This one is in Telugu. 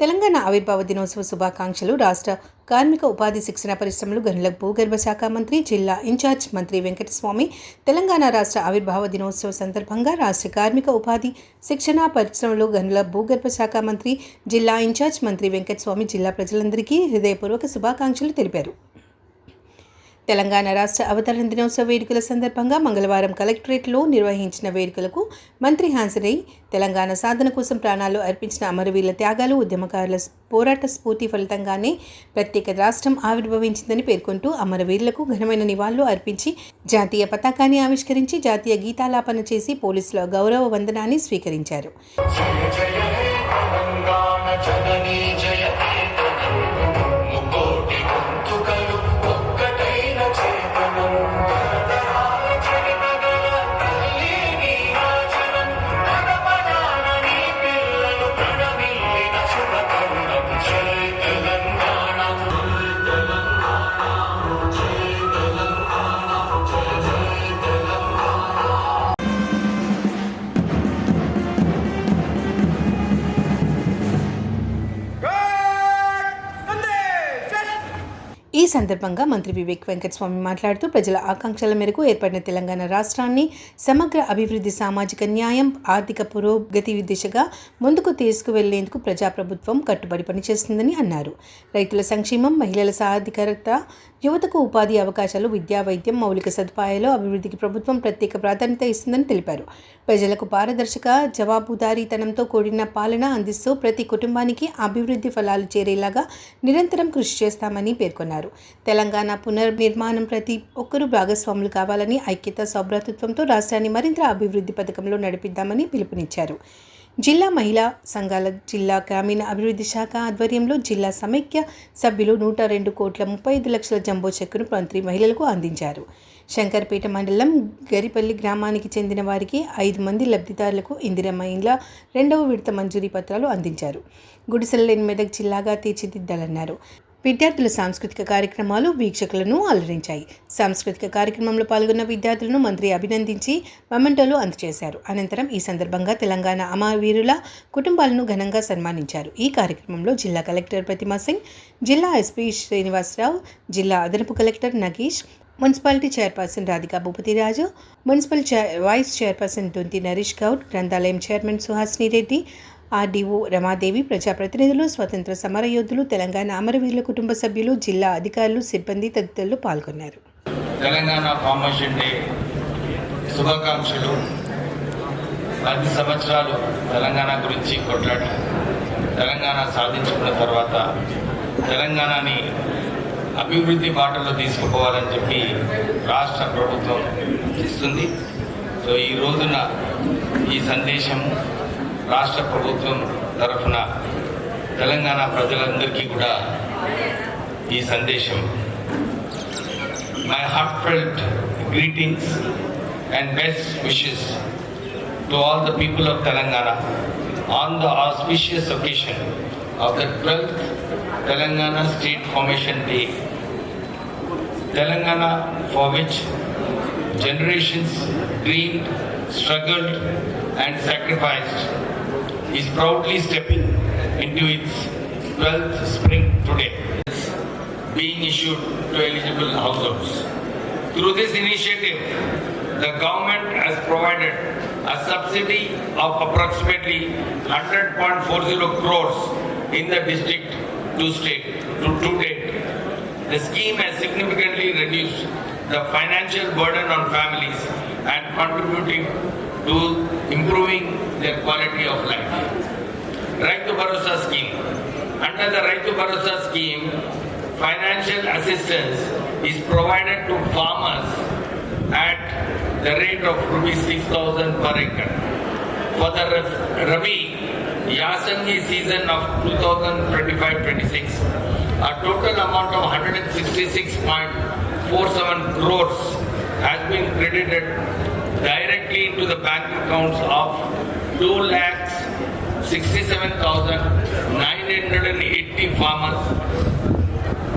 తెలంగాణ ఆవిర్భావ దినోత్సవ శుభాకాంక్షలు. రాష్ట్ర కార్మిక ఉపాధి శిక్షణ పరిశ్రమలు గనుల భూగర్భ శాఖ మంత్రి, జిల్లా ఇన్ఛార్జ్ మంత్రి వెంకటస్వామి తెలంగాణ రాష్ట్ర ఆవిర్భావ దినోత్సవ సందర్భంగా రాష్ట్ర కార్మిక ఉపాధి శిక్షణ పరిశ్రమలు గనుల భూగర్భ శాఖ మంత్రి, జిల్లా ఇన్ఛార్జ్ మంత్రి వెంకటస్వామి జిల్లా ప్రజలందరికీ హృదయపూర్వక శుభాకాంక్షలు తెలిపారు. తెలంగాణ రాష్ట్ర అవతరణ దినోత్సవ వేడుకల సందర్భంగా మంగళవారం కలెక్టరేట్లో నిర్వహించిన వేడుకలకు మంత్రి హాజరై తెలంగాణ సాధన కోసం ప్రాణాలు అర్పించిన అమరవీరుల త్యాగాలు, ఉద్యమకారుల పోరాట స్ఫూర్తి ఫలితంగానే ప్రత్యేక రాష్ట్రం ఆవిర్భవించిందని పేర్కొంటూ అమరవీరులకు ఘనమైన నివాళులు అర్పించి జాతీయ పతాకాన్ని ఆవిష్కరించి జాతీయ గీతాలాపన చేసి పోలీసుల గౌరవ వందనాన్ని స్వీకరించారు. ఈ సందర్భంగా మంత్రి వివేక్ వెంకటస్వామి మాట్లాడుతూ ప్రజల ఆకాంక్షల మేరకు ఏర్పడిన తెలంగాణ రాష్ట్రాన్ని సమగ్ర అభివృద్ధి, సామాజిక న్యాయం, ఆర్థిక పురోగతి దిశగా ముందుకు తీసుకువెళ్లేందుకు ప్రజాప్రభుత్వం కట్టుబడి పనిచేస్తుందని అన్నారు. రైతుల సంక్షేమం, మహిళల సాధికారత, యువతకు ఉపాధి అవకాశాలు, విద్యా, వైద్యం, మౌలిక సదుపాయాలు అభివృద్ధికి ప్రభుత్వం ప్రత్యేక ప్రాధాన్యత ఇస్తుందని తెలిపారు. ప్రజలకు పారదర్శక, జవాబుదారీతనంతో కూడిన పాలన అందిస్తూ ప్రతి కుటుంబానికి అభివృద్ధి ఫలాలు చేరేలాగా నిరంతరం కృషి చేస్తామని పేర్కొన్నారు. తెలంగాణ పునర్నిర్మాణం ప్రతి ఒక్కరూ భాగస్వాములు కావాలని, ఐక్యత, సౌభ్రాతృత్వంతో రాష్ట్రాన్ని మరింత అభివృద్ధి పథకంలో నడిపిద్దామని పిలుపునిచ్చారు. జిల్లా మహిళా సంఘాల జిల్లా గ్రామీణ అభివృద్ధి శాఖ ఆధ్వర్యంలో జిల్లా సమైక్య సభ్యులు 102,35,00,000 జంబో చెక్కును మంత్రి మహిళలకు అందించారు. శంకర్పేట మండలం గరిపల్లి గ్రామానికి చెందిన వారికి 5 మంది లబ్ధిదారులకు ఇందిరమ్మ ఇండ్ల 2వ విడత మంజూరీ పత్రాలు అందించారు. గుడిసెల లేని మెదక్ జిల్లాగా తీర్చిదిద్దాలన్నారు. విద్యార్థుల సాంస్కృతిక కార్యక్రమాలు వీక్షకులను అలరించాయి. సాంస్కృతిక కార్యక్రమంలో పాల్గొన్న విద్యార్థులను మంత్రి అభినందించి మెమెంటోలు అందజేశారు. అనంతరం ఈ సందర్భంగా తెలంగాణ అమరవీరుల కుటుంబాలను ఘనంగా సన్మానించారు. ఈ కార్యక్రమంలో జిల్లా కలెక్టర్ ప్రతిమా సింగ్, జిల్లా ఎస్పీ శ్రీనివాసరావు, జిల్లా అదనపు collector Nagesh, municipality chairperson Radhika Bhupathiraju, municipal vice chairperson Donthi Naresh Goud, గ్రంథాలయం చైర్మన్ సుహాసిని రెడ్డి, ఆర్డీఓ రమాదేవి, ప్రజాప్రతినిధులు, స్వతంత్ర సమరయోధులు, తెలంగాణ అమరవీరుల కుటుంబ సభ్యులు, జిల్లా అధికారులు, సిబ్బంది తదితరులు పాల్గొన్నారు. తెలంగాణ ఫార్మేషన్ డే శుభాకాంక్షలు. 10 సంవత్సరాలు తెలంగాణ గురించి కొట్లాడి తెలంగాణ సాధించుకున్న తర్వాత తెలంగాణని అభివృద్ధి బాటలో తీసుకుపోవాలని చెప్పి రాష్ట్ర ప్రభుత్వం ఇస్తుంది. సో ఈ రోజున ఈ సందేశం రాష్ట్ర ప్రభుత్వం తరఫున తెలంగాణ ప్రజలందరికీ కూడా ఈ సందేశం. My heartfelt greetings and best wishes to all the people of Telangana on the auspicious occasion of the 12th Telangana State Formation Day. Telangana, for which generations dreamed, struggled and sacrificed, is proudly stepping into its 12th spring today, being issued to eligible households. Through this initiative, the government has provided a subsidy of approximately 100.40 crores in the district to date. The scheme has significantly reduced the financial burden on families and contributing to improving their quality of life. Raitu Bharosa scheme. Under the Raitu Bharosa scheme, financial assistance is provided to farmers at the rate of ₹6,000 per acre. For the Rabi Yasangi season of 2025-26, a total amount of 166.47 crores has been credited directly into the bank accounts of 2,67,980 farmers